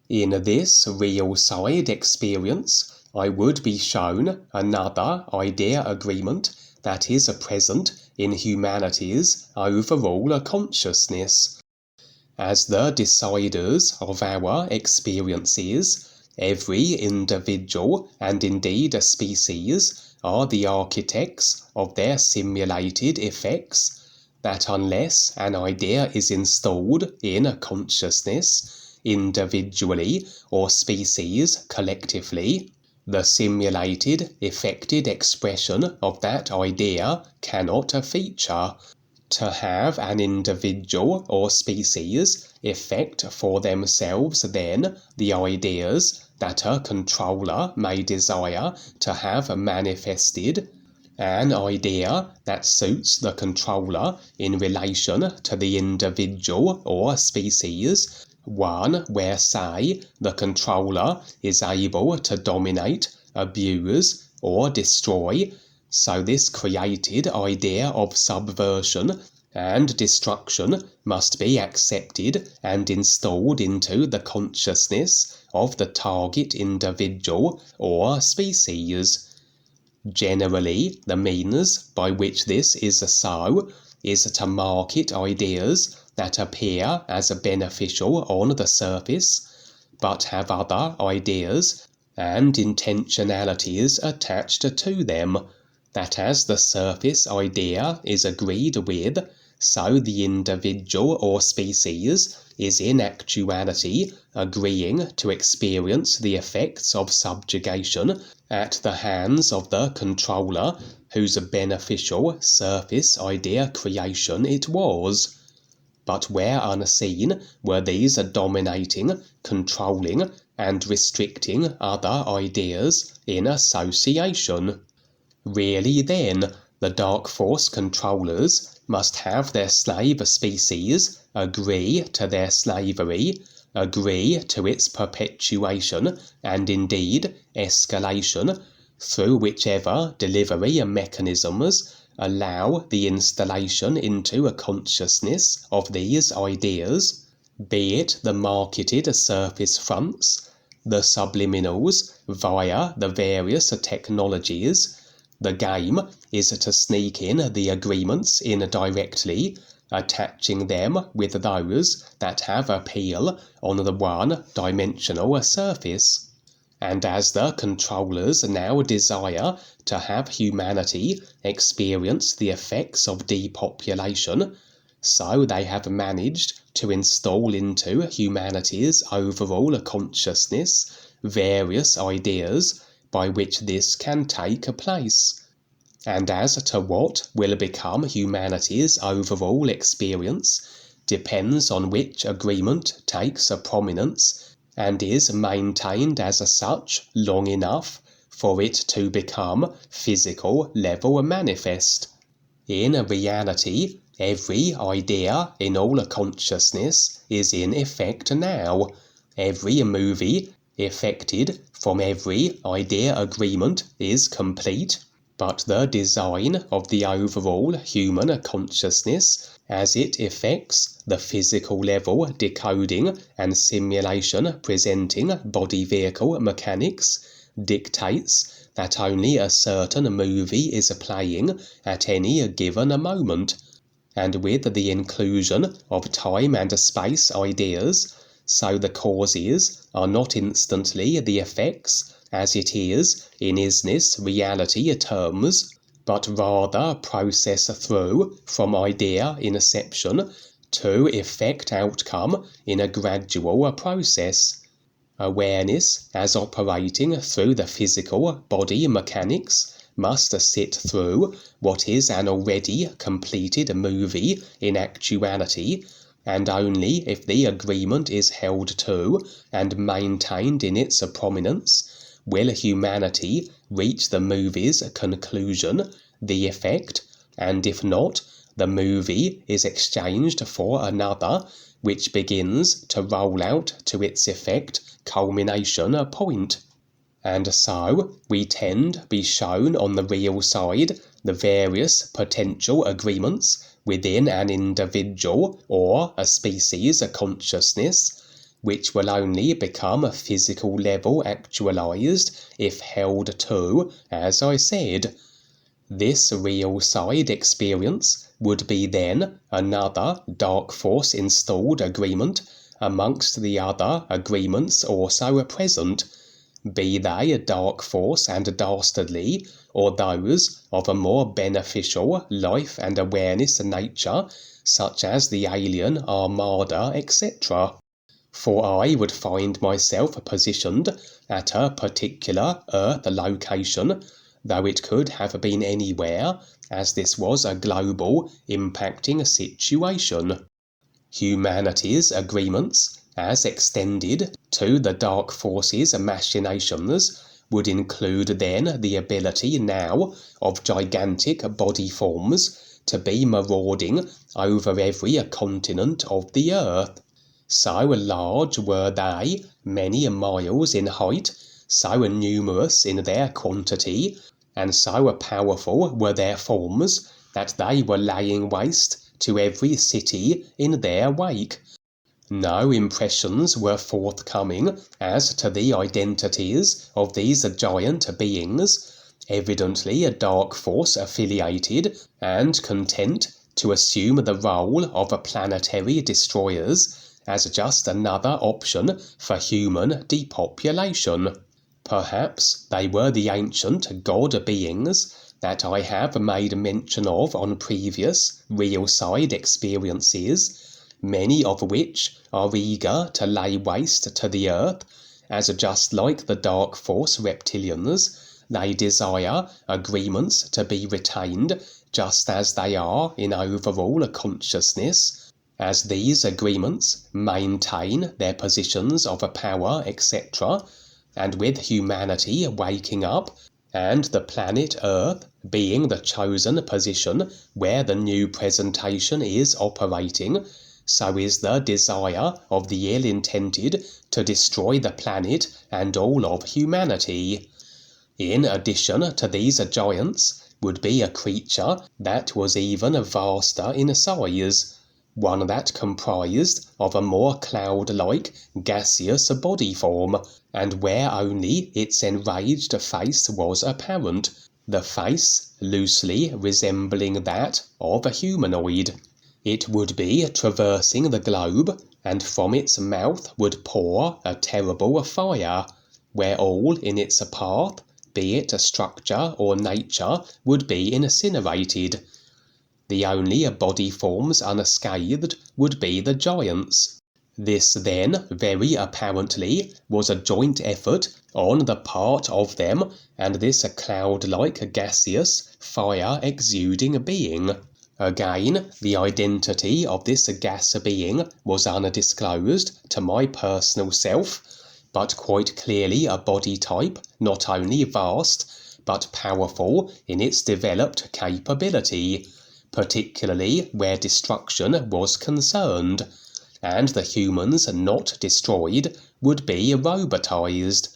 In this real-side experience, I would be shown another idea agreement that is present in humanity's overall consciousness. As the deciders of our experiences, every individual and indeed a species are the architects of their simulated effects, that unless an idea is installed in a consciousness, individually or species collectively, the simulated effected expression of that idea cannot feature. To have an individual or species effect for themselves then the ideas that a controller may desire to have manifested, an idea that suits the controller in relation to the individual or species, one where, say, the controller is able to dominate, abuse, or destroy. So this created idea of subversion and destruction must be accepted and installed into the consciousness of the target individual or species. Generally, the means by which this is so is to market ideas that appear as beneficial on the surface, but have other ideas and intentionalities attached to them, that as the surface idea is agreed with, so the individual or species is in actuality agreeing to experience the effects of subjugation at the hands of the controller whose beneficial surface idea creation it was. But where unseen were these dominating, controlling, and restricting other ideas in association. Really then, the dark force controllers must have their slave species agree to their slavery, agree to its perpetuation and indeed escalation, through whichever delivery mechanisms allow the installation into a consciousness of these ideas, be it the marketed surface fronts, the subliminals via the various technologies. The game is to sneak in the agreements indirectly, attaching them with those that have appeal on the one-dimensional surface. And as the controllers now desire to have humanity experience the effects of depopulation, so they have managed to install into humanity's overall consciousness various ideas by which this can take place. And as to what will become humanity's overall experience depends on which agreement takes a prominence and is maintained as such long enough for it to become physical level manifest. In reality, every idea in all consciousness is in effect now. Every movie effected from every idea agreement is complete, but the design of the overall human consciousness as it effects the physical level decoding and simulation presenting body vehicle mechanics dictates that only a certain movie is playing at any given moment, and with the inclusion of time and space ideas, so the causes are not instantly the effects, as it is in isness reality terms, but rather process through from idea inception to effect outcome in a gradual process. Awareness, as operating through the physical body mechanics, must sit through what is an already completed movie in actuality, and only if the agreement is held to and maintained in its prominence will humanity reach the movie's conclusion, the effect, and if not, the movie is exchanged for another, which begins to roll out to its effect culmination point. And so we tend be shown on the real side the various potential agreements within an individual or a species consciousness, which will only become a physical level actualized if held to, as I said. This real side experience would be then another dark force installed agreement amongst the other agreements also present, be they dark force and dastardly, or those of a more beneficial life and awareness nature, such as the alien armada, etc. For I would find myself positioned at a particular Earth location, though it could have been anywhere, as this was a global impacting situation. Humanity's agreements, as extended to the dark forces' machinations, would include then the ability now of gigantic body forms to be marauding over every continent of the earth. So large were they, many miles in height, so numerous in their quantity, and so powerful were their forms, that they were laying waste to every city in their wake. No impressions were forthcoming as to the identities of these giant beings, evidently a dark force affiliated and content to assume the role of planetary destroyers as just another option for human depopulation. Perhaps they were the ancient god beings that I have made mention of on previous real-side experiences, many of which are eager to lay waste to the earth, as just like the dark force reptilians, they desire agreements to be retained just as they are in overall consciousness, as these agreements maintain their positions of power, etc., and with humanity waking up, and the planet Earth being the chosen position where the new presentation is operating, so is the desire of the ill-intended to destroy the planet and all of humanity. In addition to these giants would be a creature that was even vaster in size, one that comprised of a more cloud-like gaseous body form, and where only its enraged face was apparent, the face loosely resembling that of a humanoid. It would be traversing the globe, and from its mouth would pour a terrible fire, where all in its path, be it structure or nature, would be incinerated. The only body forms unscathed would be the giants. This then, very apparently, was a joint effort on the part of them and this cloud-like gaseous, fire-exuding being. Again, the identity of this gas being was undisclosed to my personal self, but quite clearly a body type not only vast, but powerful in its developed capability, particularly where destruction was concerned, and the humans not destroyed would be robotized.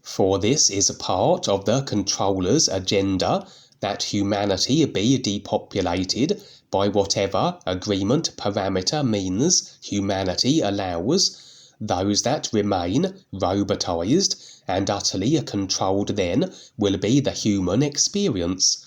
For this is part of the controller's agenda, that humanity be depopulated by whatever agreement parameter means humanity allows. Those that remain robotized and utterly controlled then will be the human experience,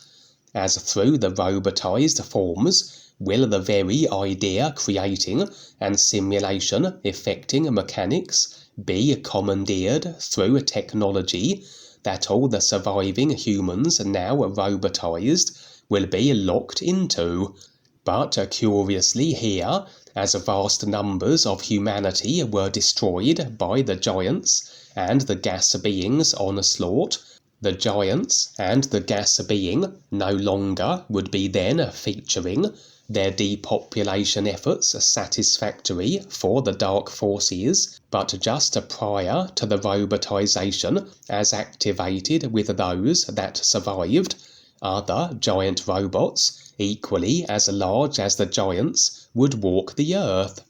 as through the robotized forms will the very idea creating and simulation effecting mechanics be commandeered through technology, that all the surviving humans now robotized will be locked into. But curiously here, as vast numbers of humanity were destroyed by the giants and the gas beings' onslaught, the giants and the gas being no longer would be then featuring, their depopulation efforts satisfactory for the dark forces, but just prior to the robotization as activated with those that survived, other giant robots, equally as large as the giants, would walk the earth.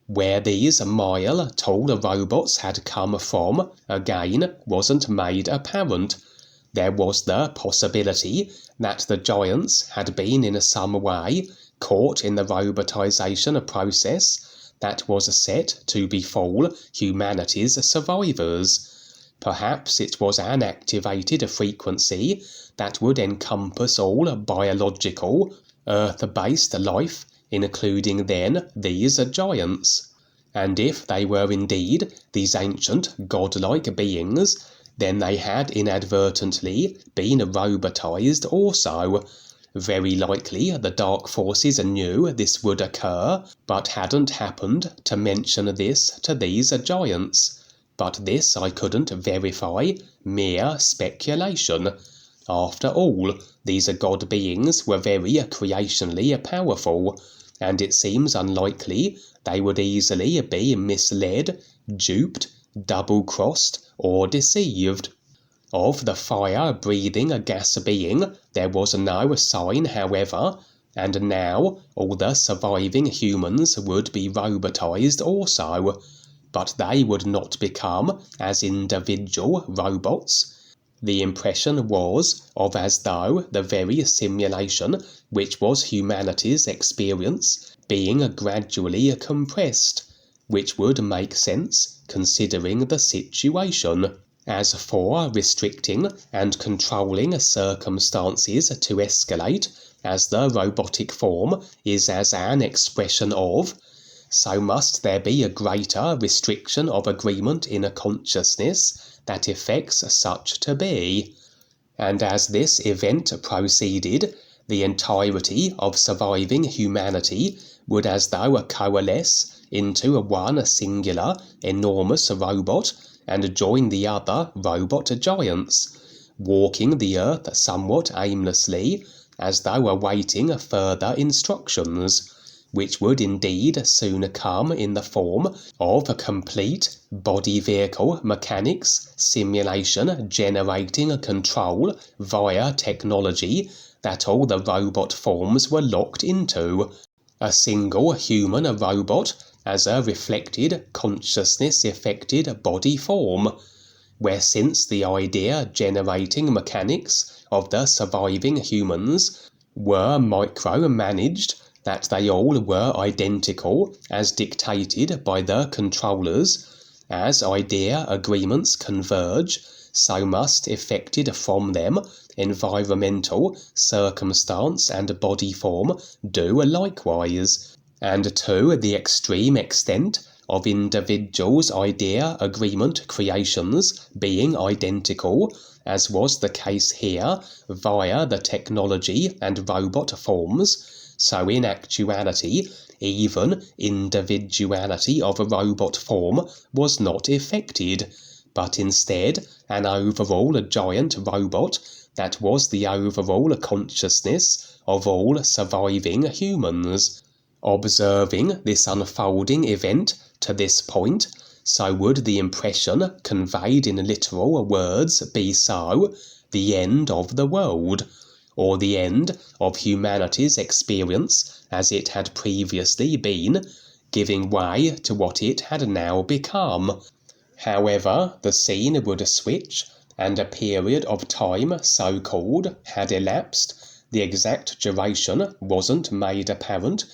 Where these mile-tall robots had come from, again, wasn't made apparent. There was the possibility that the giants had been in some way caught in the robotization process, that was set to befall humanity's survivors. Perhaps it was an activated frequency that would encompass all biological, Earth-based life, including then these giants. And if they were indeed these ancient godlike beings, then they had inadvertently been robotized also. Very likely the dark forces knew this would occur, but hadn't happened to mention this to these giants. But this I couldn't verify, mere speculation. After all, these god beings were very creationally powerful, and it seems unlikely they would easily be misled, duped, double-crossed, or deceived. Of the fire-breathing gas being there was no sign, however, and now all the surviving humans would be robotized also, but they would not become as individual robots. The impression was of as though the very simulation which was humanity's experience being gradually compressed, which would make sense considering the situation. As for restricting and controlling circumstances to escalate, as the robotic form is as an expression of, so must there be a greater restriction of agreement in a consciousness that effects such to be. And as this event proceeded, the entirety of surviving humanity would as though coalesce into one singular, enormous robot and join the other robot giants, walking the earth somewhat aimlessly, as though awaiting further instructions, which would indeed soon come in the form of a complete body-vehicle mechanics simulation generating control via technology that all the robot forms were locked into. A single human robot as a reflected, consciousness-affected body form, where since the idea-generating mechanics of the surviving humans were micro-managed, that they all were identical as dictated by the controllers, as idea agreements converge, so must effected from them environmental, circumstance and body form do likewise, and to the extreme extent of individuals' idea agreement creations being identical, as was the case here via the technology and robot forms, so in actuality, even individuality of a robot form was not effected, but instead an overall giant robot that was the overall consciousness of all surviving humans. Observing this unfolding event to this point, so would the impression conveyed in literal words be so, the end of the world, or the end of humanity's experience as it had previously been, giving way to what it had now become. However, the scene would switch, and a period of time so-called had elapsed, the exact duration wasn't made apparent,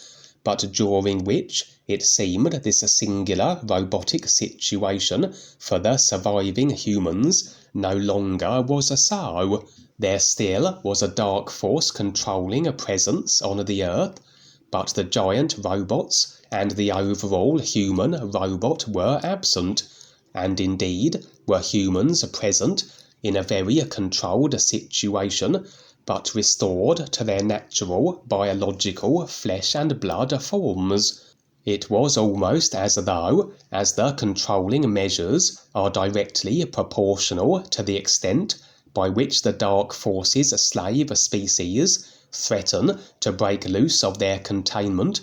but during which it seemed this singular robotic situation for the surviving humans no longer was so. There still was a dark force controlling a presence on the earth, but the giant robots and the overall human robot were absent, and indeed were humans present in a very controlled situation, but restored to their natural biological flesh and blood forms. It was almost as though, as the controlling measures are directly proportional to the extent by which the dark forces slave species threaten to break loose of their containment,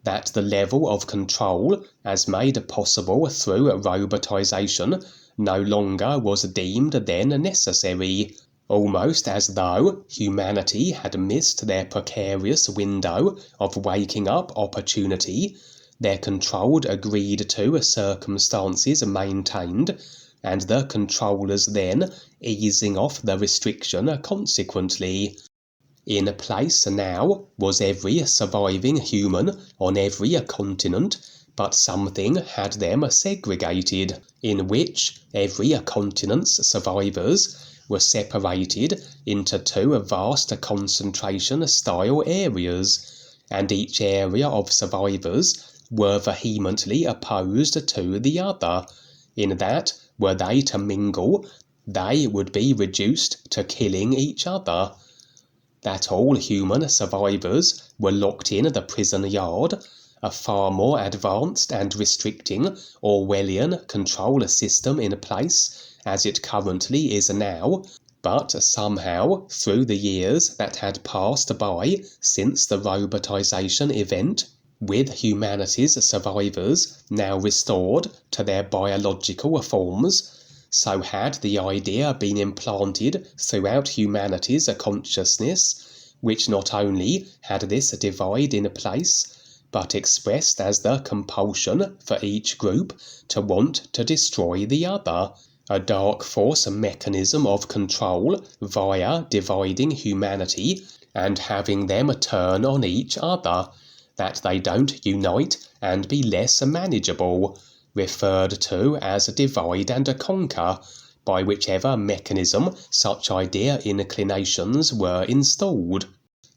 that the level of control as made possible through robotization no longer was deemed then necessary, almost as though humanity had missed their precarious window of waking up opportunity, their controlled agreed-to circumstances maintained, and the controllers then easing off the restriction consequently. In place now was every surviving human on every continent, but something had them segregated, in which every continent's survivors were separated into two vast concentration-style areas, and each area of survivors were vehemently opposed to the other, in that, were they to mingle, they would be reduced to killing each other. That all human survivors were locked in the prison yard, a far more advanced and restricting Orwellian control system in place as it currently is now, but somehow, through the years that had passed by since the robotization event, with humanity's survivors now restored to their biological forms, so had the idea been implanted throughout humanity's consciousness, which not only had this divide in place, but expressed as the compulsion for each group to want to destroy the other, a dark force mechanism of control via dividing humanity and having them turn on each other, that they don't unite and be less manageable, referred to as divide and conquer, by whichever mechanism such idea inclinations were installed.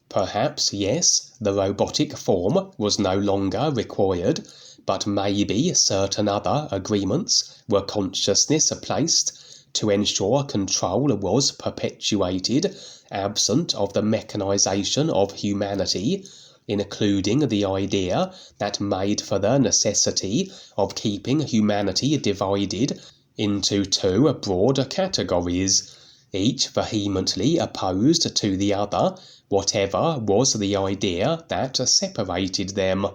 Perhaps, yes, the robotic form was no longer required, but maybe certain other agreements were consciousness placed to ensure control was perpetuated, absent of the mechanization of humanity, including the idea that made for the necessity of keeping humanity divided into two broad categories, each vehemently opposed to the other, whatever was the idea that separated them.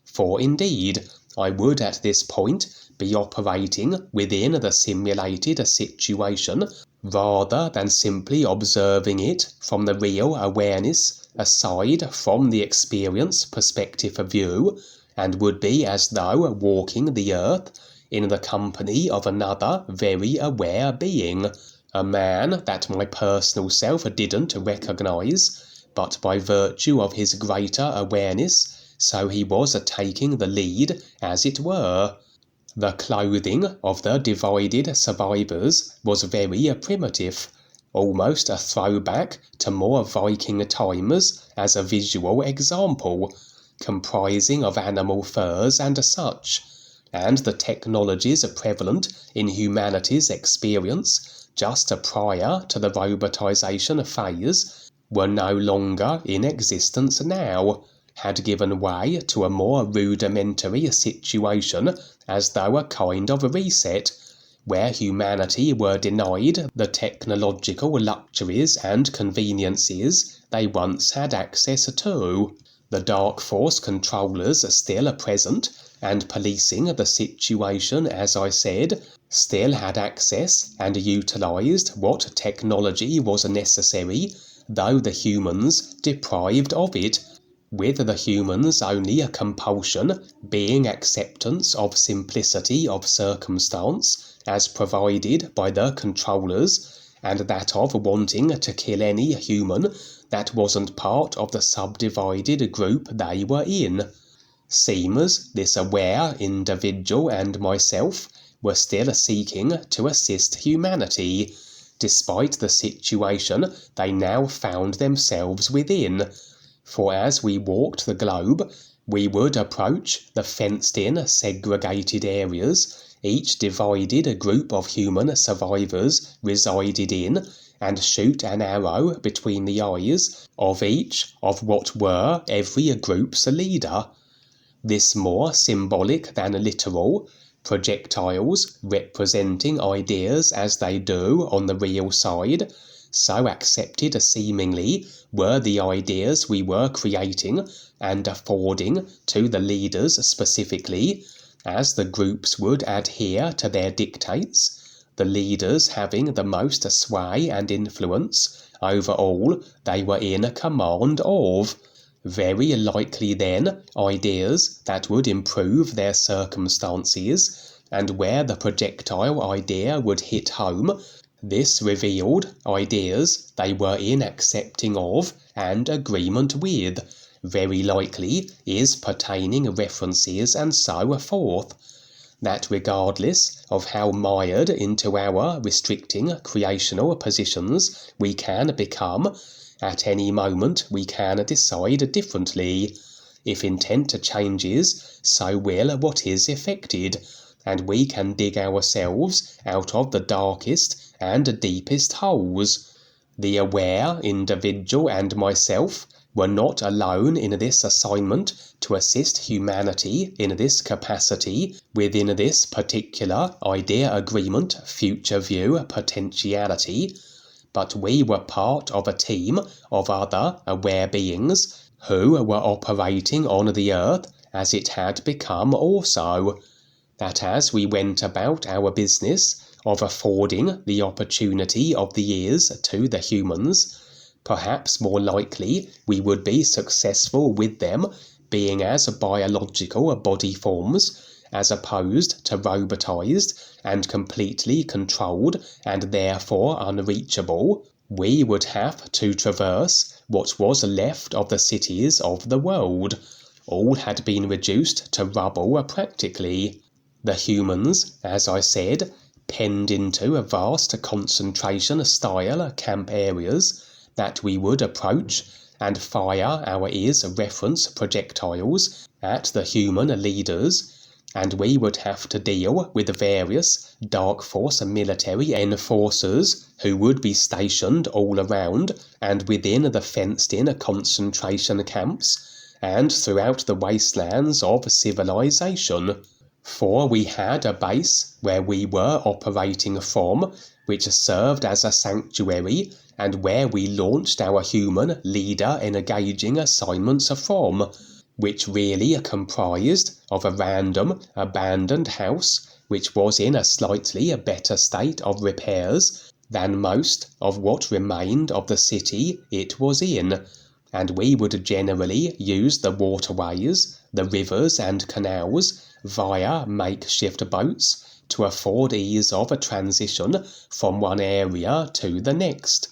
For indeed, I would at this point be operating within the simulated situation rather than simply observing it from the real awareness aside from the experience perspective view, and would be as though walking the earth in the company of another very aware being, a man that my personal self didn't recognize, but by virtue of his greater awareness, so he was taking the lead, as it were. The clothing of the divided survivors was very primitive, almost a throwback to more Viking times as a visual example, comprising of animal furs and such, and the technologies prevalent in humanity's experience just prior to the robotization phase were no longer in existence now, had given way to a more rudimentary situation, as though a kind of reset, where humanity were denied the technological luxuries and conveniences they once had access to. The dark force controllers still present and policing the situation, as I said, still had access and utilized what technology was necessary, though the humans deprived of it, with the humans only a compulsion being acceptance of simplicity of circumstance as provided by the controllers, and that of wanting to kill any human that wasn't part of the subdivided group they were in. Seems this aware individual and myself were still seeking to assist humanity, despite the situation they now found themselves within. For as we walked the globe, we would approach the fenced-in, segregated areas each divided group of human survivors resided in, and shoot an arrow between the eyes of each of what were every group's leader. This more symbolic than literal, projectiles representing ideas as they do on the real side, so accepted seemingly were the ideas we were creating and affording to the leaders specifically, as the groups would adhere to their dictates, the leaders having the most sway and influence over all they were in command of. Very likely then ideas that would improve their circumstances, and where the projectile idea would hit home, this revealed ideas they were in accepting of and agreement with, very likely is pertaining references and so forth, that regardless of how mired into our restricting creational positions we can become, at any moment we can decide differently. If intent changes, so will what is effected, and we can dig ourselves out of the darkest and deepest holes. The aware individual and myself were not alone in this assignment to assist humanity in this capacity within this particular idea agreement future view potentiality, but we were part of a team of other aware beings who were operating on the earth as it had become also, that as we went about our business of affording the opportunity of the ears to the humans, perhaps more likely we would be successful with them being as biological body forms, as opposed to robotized and completely controlled and therefore unreachable. We would have to traverse what was left of the cities of the world. All had been reduced to rubble practically. The humans, as I said, penned into a vast concentration-style camp areas that we would approach and fire our ears reference projectiles at the human leaders, and we would have to deal with various Dark Force military enforcers who would be stationed all around and within the fenced-in concentration camps and throughout the wastelands of civilization. For we had a base where we were operating from, which served as a sanctuary, and where we launched our human leader engaging assignments from, which really comprised of a random abandoned house which was in a slightly better state of repairs than most of what remained of the city it was in, and we would generally use the waterways, the rivers and canals via makeshift boats to afford ease of a transition from one area to the next.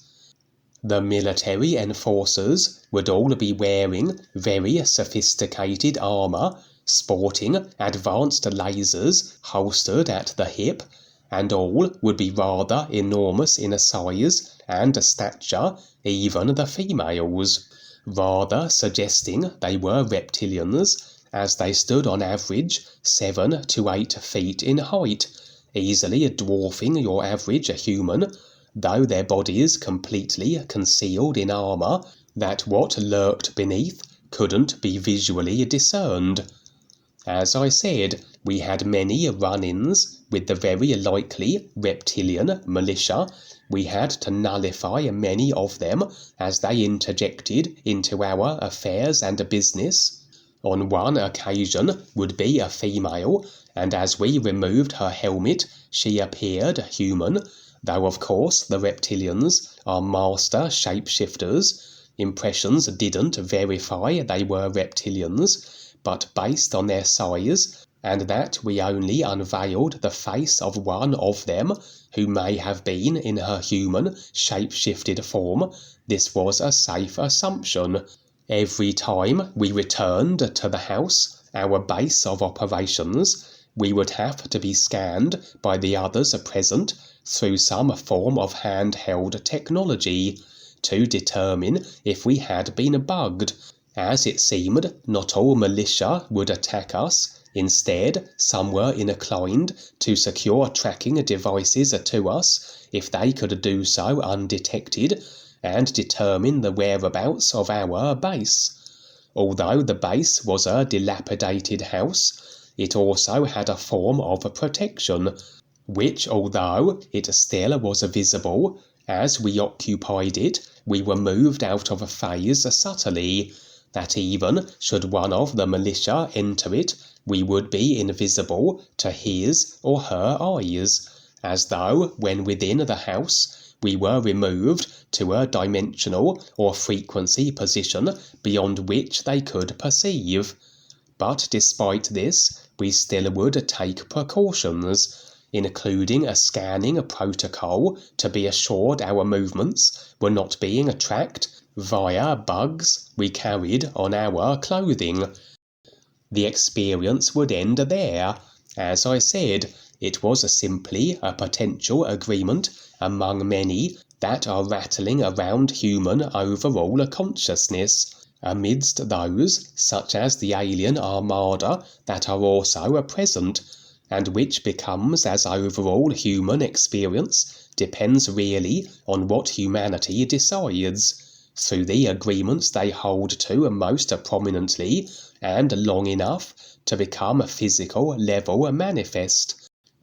The military enforcers would all be wearing very sophisticated armor, sporting advanced lasers holstered at the hip, and all would be rather enormous in size and stature, even the females, rather suggesting they were reptilians, as they stood on average 7 to 8 feet in height, easily dwarfing your average human, though their bodies completely concealed in armor that what lurked beneath couldn't be visually discerned. As I said, we had many run-ins with the very likely reptilian militia. We had to nullify many of them as they interjected into our affairs and business. On one occasion would be a female, and as we removed her helmet she appeared human, though of course the reptilians are master shapeshifters. Impressions didn't verify they were reptilians, but based on their size, and that we only unveiled the face of one of them, who may have been in her human shape-shifted form, this was a safe assumption. Every time we returned to the house, our base of operations, we would have to be scanned by the others present through some form of handheld technology to determine if we had been bugged. As it seemed, not all militia would attack us. Instead, some were inclined to secure tracking devices to us if they could do so undetected, and determine the whereabouts of our base. Although the base was a dilapidated house, it also had a form of protection, which, although it still was visible, as we occupied it, we were moved out of phase subtly, that even should one of the militia enter it, we would be invisible to his or her eyes, as though, when within the house, we were removed to a dimensional or frequency position beyond which they could perceive. But despite this, we still would take precautions, including a scanning protocol to be assured our movements were not being tracked via bugs we carried on our clothing. The experience would end there. As I said, it was simply a potential agreement among many that are rattling around human overall consciousness, amidst those, such as the alien armada, that are also present, and which becomes as overall human experience depends really on what humanity decides, through the agreements they hold to most prominently and long enough to become a physical level manifest.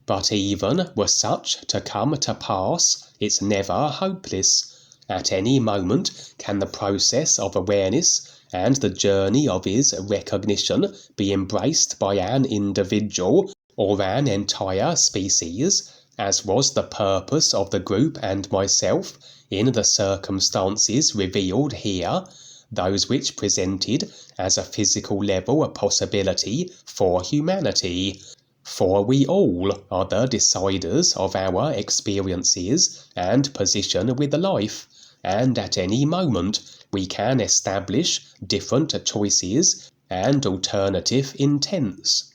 But even were such to come to pass, it's never hopeless. At any moment can the process of awareness and the journey of his recognition be embraced by an individual or an entire species, as was the purpose of the group and myself in the circumstances revealed here, those which presented as a physical level a possibility for humanity. For we all are the deciders of our experiences and position with life, and at any moment we can establish different choices and alternative intents.